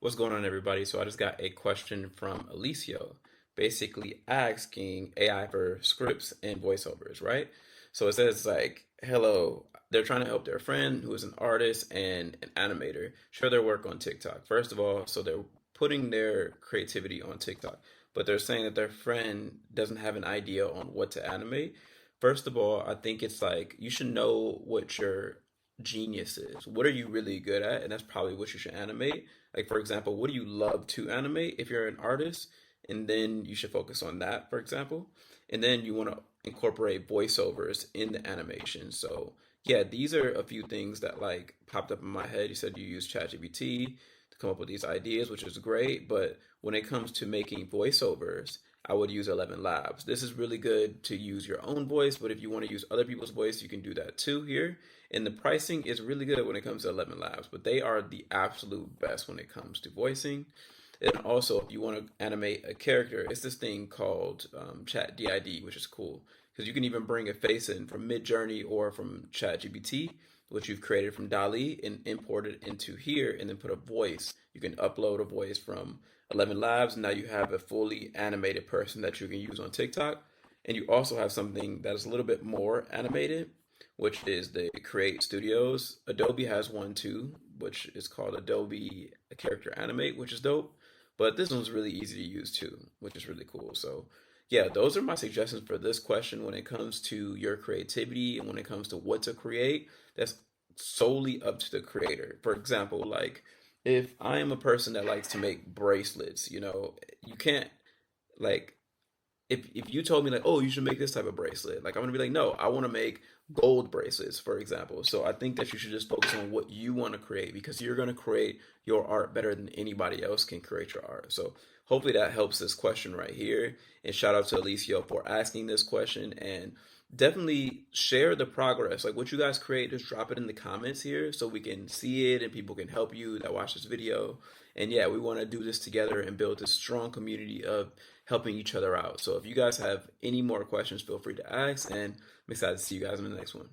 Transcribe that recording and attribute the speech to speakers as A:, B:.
A: What's going on, everybody? So I just got a question from Alicio, basically asking AI for scripts and voiceovers, right? So it says like, "Hello, they're trying to help their friend who is an artist and an animator share their work on TikTok." First of all, so they're putting their creativity on TikTok, but they're saying that their friend doesn't have an idea on what to animate. First of all, I think it's like you should know what your genius is. What are you really good at? And that's probably what you should animate. Like, for example, what do you love to animate if you're an artist? And then you should focus on that, for example. And then you want to incorporate voiceovers in the animation. So, yeah, these are a few things that like popped up in my head. You said you use ChatGPT to come up with these ideas, which is great. But when it comes to making voiceovers, I would use 11 Labs. This is really good to use your own voice, but if you want to use other people's voice, you can do that too here. And the pricing is really good when it comes to 11 Labs, but they are the absolute best when it comes to voicing. And also, if you want to animate a character, it's this thing called Chat DID, which is cool because you can even bring a face in from Midjourney or from ChatGPT, which you've created from DALI, and import it into here, and then put a voice. You can upload a voice from 11 Labs, and now you have a fully animated person that you can use on TikTok. And you also have something that is a little bit more animated, which is the Create Studios. Adobe has one too, which is called Adobe Character Animate, which is dope. But this one's really easy to use too, which is really cool. So, yeah, those are my suggestions for this question when it comes to your creativity and when it comes to what to create. That's solely up to the creator. For example, like if I am a person that likes to make bracelets, you can't like if you told me like, oh, you should make this type of bracelet, like I'm gonna be like, no, I want to make gold bracelets, for example. So I think that you should just focus on what you want to create because you're gonna create your art better than anybody else can create your art. So hopefully that helps this question right here. And shout out to Alicio for asking this question and definitely share the progress. Like what you guys create, just drop it in the comments here so we can see it and people can help you that watch this video. And yeah, we want to do this together and build this strong community of helping each other out. So if you guys have any more questions, feel free to ask, and I'm excited to see you guys in the next one.